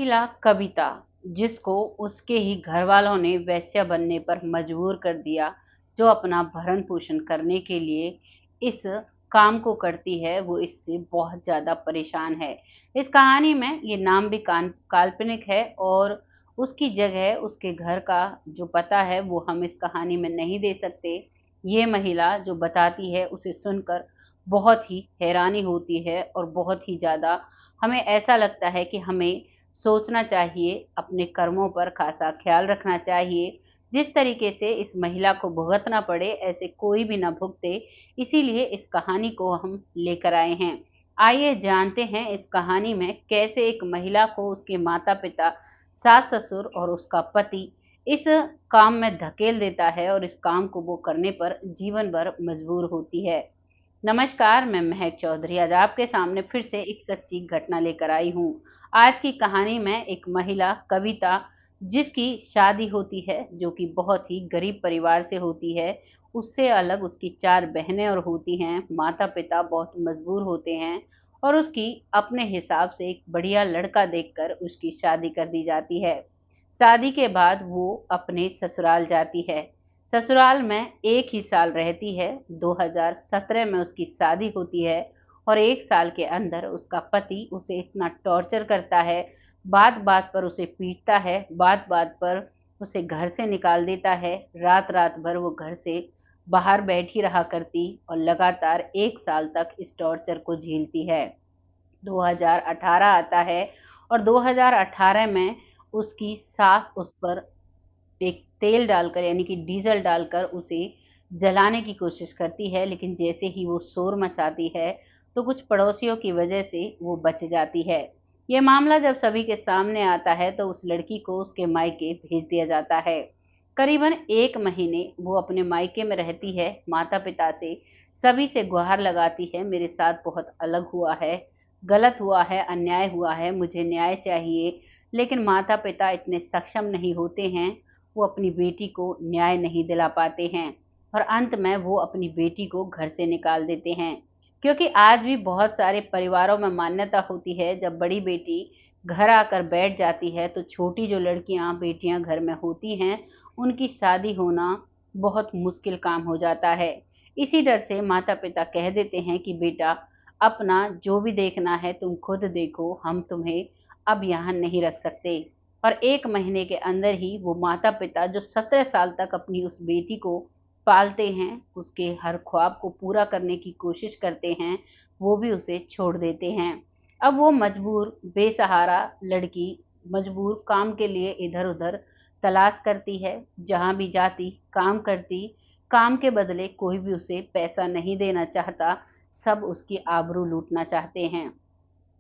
महिला कविता, जिसको उसके ही घर वालों ने वेश्या बनने पर मजबूर कर दिया, जो अपना भरण पोषण करने के लिए इस काम को करती है, वो इससे बहुत ज़्यादा परेशान है। इस कहानी में ये नाम भी काल्पनिक है और उसकी जगह उसके घर का जो पता है वो हम इस कहानी में नहीं दे सकते। ये महिला जो बताती है उसे सुनकर बहुत ही हैरानी होती है और बहुत ही ज़्यादा हमें ऐसा लगता है कि हमें सोचना चाहिए, अपने कर्मों पर खासा ख्याल रखना चाहिए। जिस तरीके से इस महिला को भुगतना पड़े, ऐसे कोई भी ना भुगते, इसीलिए इस कहानी को हम लेकर आए हैं। आइए जानते हैं इस कहानी में कैसे एक महिला को उसके माता-पिता, सास-ससुर और उसका पति इस काम में धकेल देता है और इस काम को वो करने पर जीवन भर मजबूर होती है। नमस्कार, मैं महक चौधरी आज आपके सामने फिर से एक सच्ची घटना लेकर आई हूँ। आज की कहानी में एक महिला कविता, जिसकी शादी होती है, जो कि बहुत ही गरीब परिवार से होती है। उससे अलग उसकी 4 बहनें और होती हैं, माता-पिता बहुत मजबूर होते हैं और उसकी अपने हिसाब से एक बढ़िया लड़का देखकर उसकी शादी कर दी जाती है। शादी के बाद वो अपने ससुराल जाती है। ससुराल में 1 ही साल रहती है। 2017 में उसकी शादी होती है और 1 साल के अंदर उसका पति उसे इतना टॉर्चर करता है, बात-बात पर उसे पीटता है, बात-बात पर उसे घर से निकाल देता है। रात-रात भर वो घर से बाहर बैठी रहा करती और लगातार 1 साल तक इस टॉर्चर को झेलती है। 2018 आता है और 2018 में उसकी सास उस पर एक तेल डालकर यानी कि डीज़ल डालकर उसे जलाने की कोशिश करती है, लेकिन जैसे ही वो शोर मचाती है, तो कुछ पड़ोसियों की वजह से वो बच जाती है। ये मामला जब सभी के सामने आता है, तो उस लड़की को उसके मायके भेज दिया जाता है। करीबन 1 महीने वो अपने मायके में रहती है, माता-पिता से, सभी से गुहार लगाती है, मेरे साथ बहुत अलग हुआ है, गलत हुआ है, अन्याय हुआ है, मुझे न्याय चाहिए। लेकिन माता-पिता इतने सक्षम नहीं होते हैं, वो अपनी बेटी को न्याय नहीं दिला पाते हैं और अंत में वो अपनी बेटी को घर से निकाल देते हैं। क्योंकि आज भी बहुत सारे परिवारों में मान्यता होती है, जब बड़ी बेटी घर आकर बैठ जाती है तो छोटी जो लड़कियां बेटियां घर में होती हैं, उनकी शादी होना बहुत मुश्किल काम हो जाता है। इसी डर से माता पिता कह देते हैं कि बेटा, अपना जो भी देखना है तुम खुद देखो, हम तुम्हें अब यहाँ नहीं रख सकते। और 1 महीने के अंदर ही वो माता-पिता जो 17 साल तक अपनी उस बेटी को पालते हैं, उसके हर ख्वाब को पूरा करने की कोशिश करते हैं, वो भी उसे छोड़ देते हैं। अब वो मजबूर, बेसहारा लड़की मजबूर काम के लिए इधर-उधर तलाश करती है, जहाँ भी जाती काम करती, काम के बदले कोई भी उसे पैसा नहीं देना चाहता, सब उसकी आबरू लूटना चाहते हैं।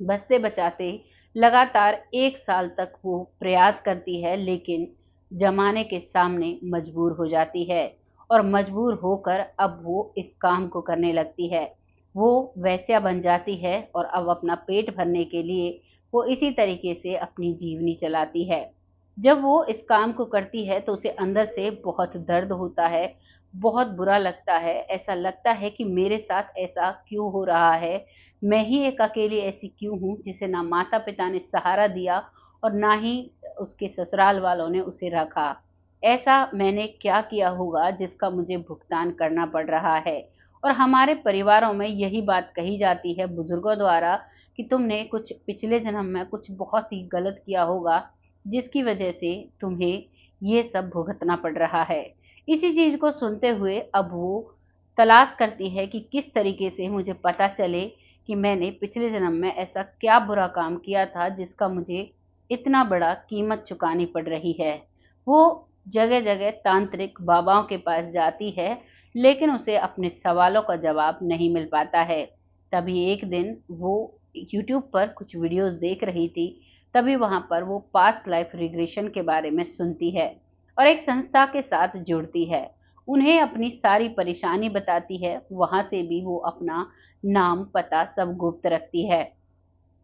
बचते-बचाते लगातार 1 साल तक वो प्रयास करती है, लेकिन ज़माने के सामने मजबूर हो जाती है और मजबूर होकर अब वो इस काम को करने लगती है। वो वेश्या बन जाती है और अब अपना पेट भरने के लिए वो इसी तरीके से अपनी जीवनी चलाती है। जब वो इस काम को करती है तो उसे अंदर से बहुत दर्द होता है, बहुत बुरा लगता है, ऐसा लगता है कि मेरे साथ ऐसा क्यों हो रहा है? मैं ही एक अकेली ऐसी क्यों हूँ जिसे ना माता-पिता ने सहारा दिया और ना ही उसके ससुराल वालों ने उसे रखा। ऐसा मैंने क्या किया होगा जिसका मुझे भुगतान करना पड़ रहा है? और हमारे परिवारों में यही बात कही जाती है बुजुर्गों द्वारा कि तुमने कुछ पिछले जन्म में कुछ बहुत ही गलत किया होगा, जिसकी वजह से तुम्हें ये सब भुगतना पड़ रहा है। इसी चीज़ को सुनते हुए अब वो तलाश करती है कि किस तरीके से मुझे पता चले कि मैंने पिछले जन्म में ऐसा क्या बुरा काम किया था जिसका मुझे इतना बड़ा कीमत चुकानी पड़ रही है। वो जगह-जगह तांत्रिक बाबाओं के पास जाती है, लेकिन उसे अपने सवालों का जवाब नहीं मिल पाता है। तभी एक दिन वो यूट्यूब पर कुछ वीडियोज़ देख रही थी, तभी वहाँ पर वो पास्ट लाइफ रिग्रेशन के बारे में सुनती है और एक संस्था के साथ जुड़ती है। उन्हें अपनी सारी परेशानी बताती है, वहाँ से भी वो अपना नाम, पता सब गुप्त रखती है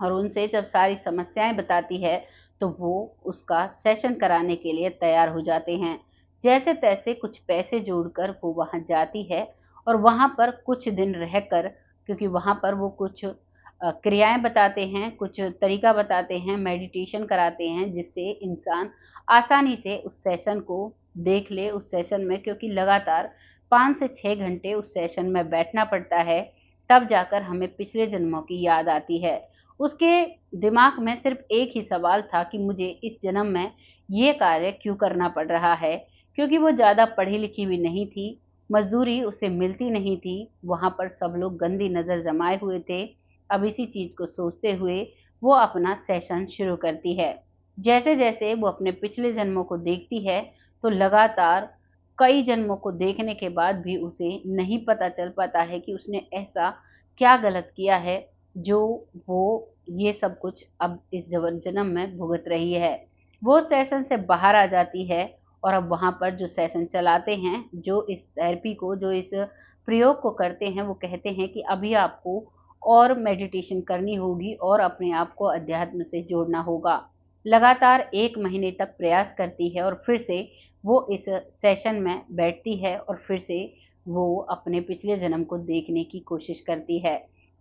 और उनसे जब सारी समस्याएँ बताती है, तो वो उसका सेशन कराने के लिए तैयार हो जाते हैं। जैसे-तैसे कुछ पैसे जोड़कर वो वहाँ जाती है और वहाँ पर कुछ दिन रहकर, क्योंकि वहाँ पर वो कुछ क्रियाएँ बताते हैं, कुछ तरीका बताते हैं, मेडिटेशन कराते हैं, जिससे इंसान आसानी से उस सेशन को देख ले उस सेशन में, क्योंकि लगातार 5 से 6 घंटे उस सेशन में बैठना पड़ता है, तब जाकर हमें पिछले जन्मों की याद आती है। उसके दिमाग में सिर्फ़ एक ही सवाल था कि मुझे इस जन्म में ये कार्य क्यों करना पड़ रहा है? क्योंकि वो ज़्यादा पढ़ी-लिखी भी नहीं थी, मज़दूरी उसे मिलती नहीं थी, वहाँ पर सब लोग गंदी नज़र जमाए हुए थे। अब इसी चीज़ को सोचते हुए वो अपना सेशन शुरू करती है। जैसे-जैसे वो अपने पिछले जन्मों को देखती है, तो लगातार कई जन्मों को देखने के बाद भी उसे नहीं पता चल पाता है कि उसने ऐसा क्या गलत किया है, जो वो ये सब कुछ अब इस जन्म में भुगत रही है। वो सेशन से बाहर आ जाती है और अब वहाँ पर जो सेशन चलाते हैं, जो इस थेरेपी को, जो इस प्रयोग को करते हैं, वो कहते हैं कि अभी आपको और मेडिटेशन करनी होगी और अपने आप को अध्यात्म से जोड़ना होगा। लगातार 1 महीने तक प्रयास करती है और फिर से वो इस सेशन में बैठती है और फिर से वो अपने पिछले जन्म को देखने की कोशिश करती है।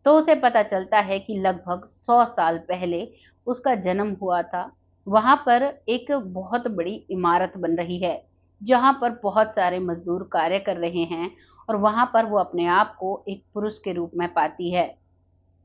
तो उसे पता चलता है कि लगभग 100 साल पहले उसका जन्म हुआ था। वहाँ पर एक बहुत बड़ी इमारत बन रही है, जहाँ पर बहुत सारे मज़दूर कार्य कर रहे हैं और वहाँ पर वो अपने आप को एक पुरुष के रूप में पाती है।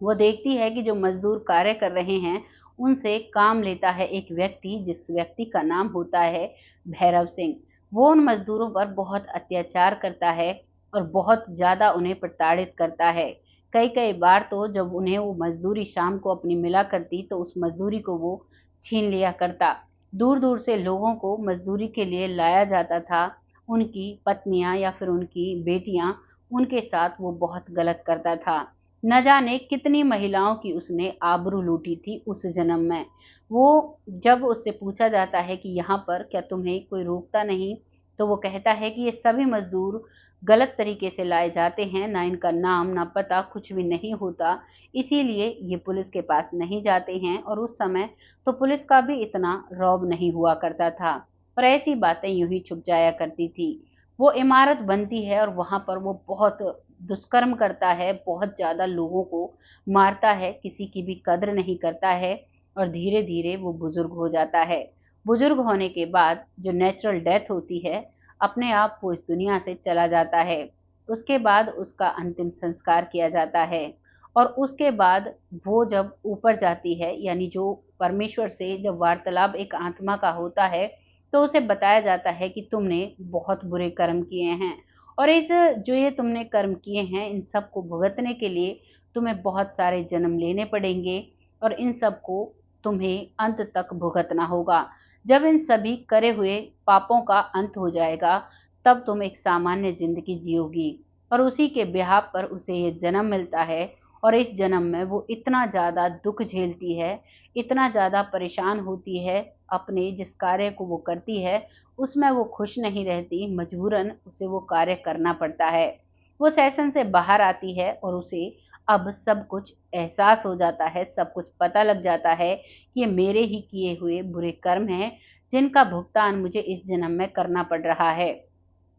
वो देखती है कि जो मज़दूर कार्य कर रहे हैं, उनसे काम लेता है एक व्यक्ति, जिस व्यक्ति का नाम होता है भैरव सिंह। वो उन मज़दूरों पर बहुत अत्याचार करता है और बहुत ज़्यादा उन्हें प्रताड़ित करता है। कई-कई बार तो जब उन्हें वो मज़दूरी शाम को अपनी मिला करती, तो उस मज़दूरी को वो छीन लिया करता। दूर-दूर से लोगों को मज़दूरी के लिए लाया जाता था। उनकी पत्नियाँ या फिर उनकी बेटियाँ, उनके साथ वो बहुत गलत करता था। न जाने कितनी महिलाओं की उसने आबरू लूटी थी उस जन्म में। वो जब उससे पूछा जाता है कि यहाँ पर क्या तुम्हें कोई रोकता नहीं? तो वो कहता है कि ये सभी मज़दूर गलत तरीके से लाए जाते हैं, ना इनका नाम, ना पता, कुछ भी नहीं होता, इसीलिए ये पुलिस के पास नहीं जाते हैं और उस समय तो पुलिस का भी इतना रौब नहीं हुआ करता था और ऐसी बातें यूँ ही छुप जाया करती थी। वो इमारत बनती है और वहाँ पर वो बहुत दुष्कर्म करता है, बहुत ज़्यादा लोगों को मारता है, किसी की भी कद्र नहीं करता है और धीरे-धीरे वो बुज़ुर्ग हो जाता है। बुज़ुर्ग होने के बाद जो नेचुरल डेथ होती है, अपने आप वो इस दुनिया से चला जाता है। उसके बाद उसका अंतिम संस्कार किया जाता है और उसके बाद वो जब ऊपर जाती है, यानी जो परमेश्वर से जब वार्तालाप एक आत्मा का होता है, तो उसे बताया जाता है कि तुमने बहुत बुरे कर्म किए हैं और इस जो ये तुमने कर्म किए हैं, इन सब को भुगतने के लिए तुम्हें बहुत सारे जन्म लेने पड़ेंगे और इन सब को तुम्हें अंत तक भुगतना होगा। जब इन सभी करे हुए पापों का अंत हो जाएगा, तब तुम एक सामान्य ज़िंदगी जियोगी और उसी के ब्याह पर उसे ये जन्म मिलता है और इस जन्म में वो इतना ज़्यादा दुःख झेलती है, इतना ज़्यादा परेशान होती है, अपने जिस कार्य को वो करती है, उसमें वो खुश नहीं रहती, मजबूरन उसे वो कार्य करना पड़ता है। वो सेशन से बाहर आती है और उसे अब सब कुछ एहसास हो जाता है, सब कुछ पता लग जाता है कि ये मेरे ही किए हुए बुरे कर्म हैं, जिनका भुगतान मुझे इस जन्म में करना पड़ रहा है।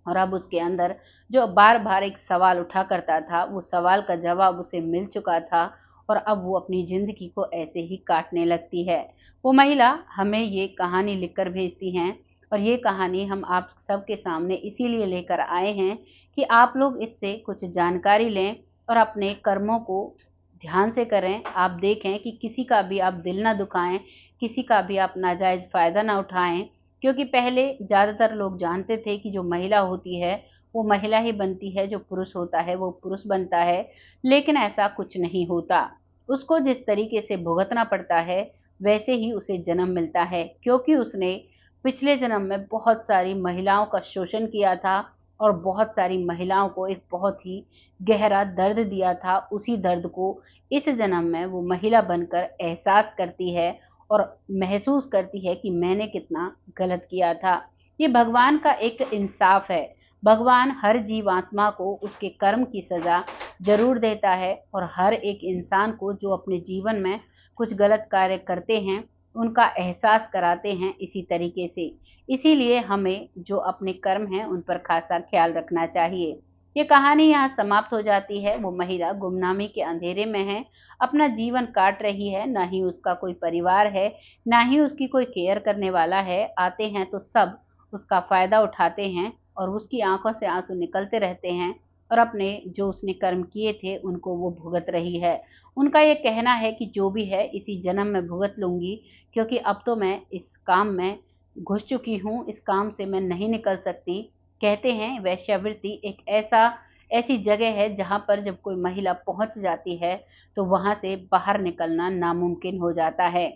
और अब उसके अंदर जो बार-बार एक सवाल उठा करता था, वो सवाल का जवाब उसे मिल चुका था और अब वो अपनी ज़िंदगी को ऐसे ही काटने लगती है। वो महिला हमें ये कहानी लिखकर भेजती हैं और ये कहानी हम आप सबके सामने इसीलिए लेकर आए हैं कि आप लोग इससे कुछ जानकारी लें और अपने कर्मों को ध्यान से करें। आप देखें कि किसी का भी आप दिल ना दुखाएँ, किसी का भी आप नाजायज़ फ़ायदा ना उठाएँ, क्योंकि पहले ज़्यादातर लोग जानते थे कि जो महिला होती है, वो महिला ही बनती है, जो पुरुष होता है, वो पुरुष बनता है, लेकिन ऐसा कुछ नहीं होता। उसको जिस तरीके से भुगतना पड़ता है, वैसे ही उसे जन्म मिलता है, क्योंकि उसने पिछले जन्म में बहुत सारी महिलाओं का शोषण किया था और बहुत सारी महिलाओं को एक बहुत ही गहरा दर्द दिया था। उसी दर्द को इस जन्म में वो महिला बनकर एहसास करती है और महसूस करती है कि मैंने कितना गलत किया था। ये भगवान का एक इंसाफ है। भगवान हर जीवात्मा को उसके कर्म की सज़ा ज़रूर देता है और हर एक इंसान को जो अपने जीवन में कुछ गलत कार्य करते हैं, उनका एहसास कराते हैं इसी तरीके से। इसीलिए हमें जो अपने कर्म हैं, उन पर ख़ासा ख़्याल रखना चाहिए। ये कहानी यहाँ समाप्त हो जाती है। वो महिला गुमनामी के अंधेरे में है, अपना जीवन काट रही है, ना ही उसका कोई परिवार है, ना ही उसकी कोई केयर करने वाला है। आते हैं तो सब उसका फ़ायदा उठाते हैं और उसकी आँखों से आँसू निकलते रहते हैं और अपने जो उसने कर्म किए थे, उनको वो भुगत रही है। उनका ये कहना है कि जो भी है इसी जन्म में भुगत लूँगी, क्योंकि अब तो मैं इस काम में घुस चुकी हूँ, इस काम से मैं नहीं निकल सकती। कहते हैं वेश्यावृत्ति एक ऐसी जगह है जहाँ पर जब कोई महिला पहुँच जाती है तो वहाँ से बाहर निकलना नामुमकिन हो जाता है।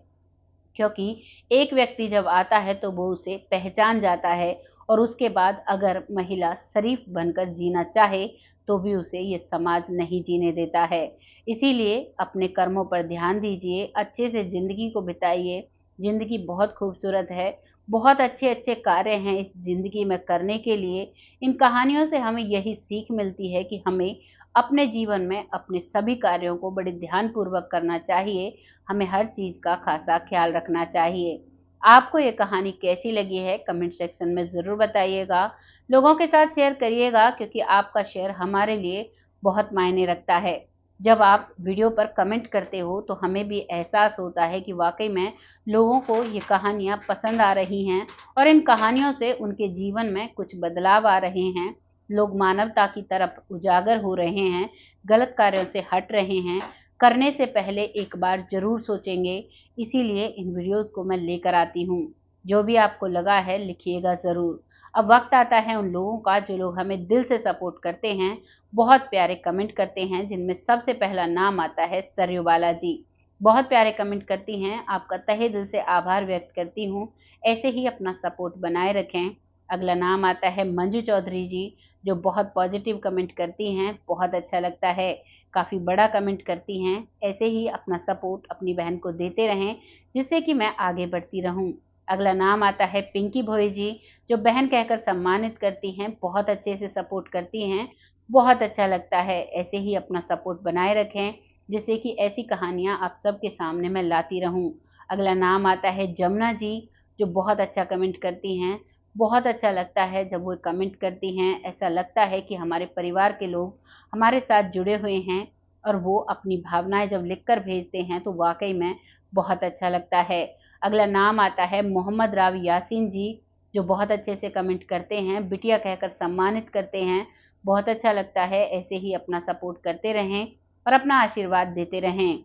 क्योंकि एक व्यक्ति जब आता है तो वो उसे पहचान जाता है और उसके बाद अगर महिला शरीफ बनकर जीना चाहे तो भी उसे ये समाज नहीं जीने देता है। इसीलिए अपने कर्मों पर ध्यान दीजिए, अच्छे से ज़िंदगी को बिताइए। ज़िंदगी बहुत खूबसूरत है, बहुत अच्छे-अच्छे कार्य हैं इस ज़िंदगी में करने के लिए। इन कहानियों से हमें यही सीख मिलती है कि हमें अपने जीवन में अपने सभी कार्यों को बड़े ध्यानपूर्वक करना चाहिए। हमें हर चीज़ का ख़ासा ख़्याल रखना चाहिए। आपको ये कहानी कैसी लगी है कमेंट सेक्शन में ज़रूर बताइएगा। लोगों के साथ शेयर करिएगा, क्योंकि आपका शेयर हमारे लिए बहुत मायने रखता है। जब आप वीडियो पर कमेंट करते हो तो हमें भी एहसास होता है कि वाक़ई में लोगों को ये कहानियाँ पसंद आ रही हैं और इन कहानियों से उनके जीवन में कुछ बदलाव आ रहे हैं। लोग मानवता की तरफ उजागर हो रहे हैं, गलत कार्यों से हट रहे हैं, करने से पहले एक बार ज़रूर सोचेंगे। इसीलिए इन वीडियोज़ को मैं लेकर आती हूँ। जो भी आपको लगा है लिखिएगा ज़रूर। अब वक़्त आता है उन लोगों का जो लोग हमें दिल से सपोर्ट करते हैं, बहुत प्यारे कमेंट करते हैं, जिनमें सबसे पहला नाम आता है सरयू बाला जी। बहुत प्यारे कमेंट करती हैं, आपका तहे दिल से आभार व्यक्त करती हूँ। ऐसे ही अपना सपोर्ट बनाए रखें। अगला नाम आता है मंजू चौधरी जी, जो बहुत पॉज़िटिव कमेंट करती हैं, बहुत अच्छा लगता है। काफ़ी बड़ा कमेंट करती हैं। ऐसे ही अपना सपोर्ट अपनी बहन को देते रहें, जिससे कि मैं आगे बढ़ती रहूँ। अगला नाम आता है पिंकी भोई जी, जो बहन कहकर सम्मानित करती हैं, बहुत अच्छे से सपोर्ट करती हैं, बहुत अच्छा लगता है। ऐसे ही अपना सपोर्ट बनाए रखें, जिससे कि ऐसी कहानियाँ आप सबके सामने मैं लाती रहूँ। अगला नाम आता है जमुना जी, जो बहुत अच्छा कमेंट करती हैं। बहुत अच्छा लगता है जब वो कमेंट करती हैं, ऐसा लगता है कि हमारे परिवार के लोग हमारे साथ जुड़े हुए हैं और वो अपनी भावनाएँ जब लिख कर भेजते हैं तो वाक़ई में बहुत अच्छा लगता है। अगला नाम आता है मोहम्मद राव यासीन जी, जो बहुत अच्छे से कमेंट करते हैं, बिटिया कहकर सम्मानित करते हैं, बहुत अच्छा लगता है। ऐसे ही अपना सपोर्ट करते रहें और अपना आशीर्वाद देते रहें।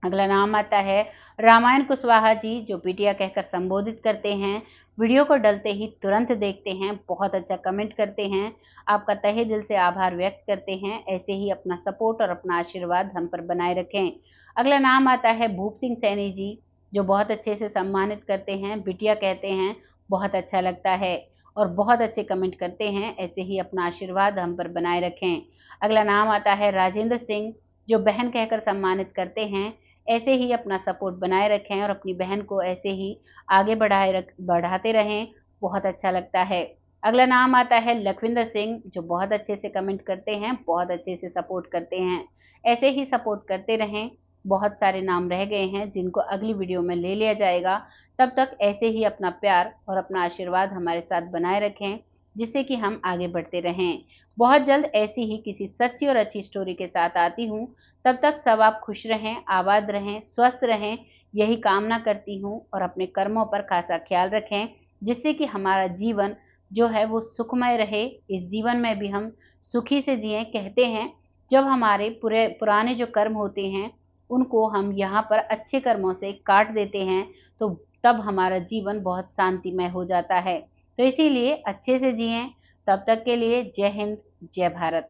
अगला नाम आता है रामायण कुशवाहा जी, जो बिटिया कहकर संबोधित करते हैं, वीडियो को डलते ही तुरंत देखते हैं, बहुत अच्छा कमेंट करते हैं, आपका तहे दिल से आभार व्यक्त करते हैं। ऐसे ही अपना सपोर्ट और अपना आशीर्वाद हम पर बनाए रखें। अगला नाम आता है भूप सिंह सैनी जी, जो बहुत अच्छे से सम्मानित करते हैं, बिटिया कहते हैं, बहुत अच्छा लगता है और बहुत अच्छे कमेंट करते हैं। ऐसे ही अपना आशीर्वाद हम पर बनाए रखें। अगला नाम आता है राजेंद्र सिंह, जो बहन कहकर सम्मानित करते हैं। ऐसे ही अपना सपोर्ट बनाए रखें और अपनी बहन को ऐसे ही आगे बढ़ाते रहें, बहुत अच्छा लगता है। अगला नाम आता है लखविंदर सिंह, जो बहुत अच्छे से कमेंट करते हैं, बहुत अच्छे से सपोर्ट करते हैं। ऐसे ही सपोर्ट करते रहें। बहुत सारे नाम रह गए हैं जिनको अगली वीडियो में ले लिया जाएगा। तब तक ऐसे ही अपना प्यार और अपना आशीर्वाद हमारे साथ बनाए रखें, जिससे कि हम आगे बढ़ते रहें। बहुत जल्द ऐसी ही किसी सच्ची और अच्छी स्टोरी के साथ आती हूँ। तब तक सब आप खुश रहें, आबाद रहें, स्वस्थ रहें, यही कामना करती हूँ और अपने कर्मों पर खासा ख्याल रखें, जिससे कि हमारा जीवन जो है वो सुखमय रहे। इस जीवन में भी हम सुखी से जिएँ। कहते हैं जब हमारे पुराने जो कर्म होते हैं, उनको हम यहाँ पर अच्छे कर्मों से काट देते हैं, तो तब हमारा जीवन बहुत शांतिमय हो जाता है। तो इसीलिए अच्छे से जिएँ। तब तक के लिए जय हिंद, जय भारत।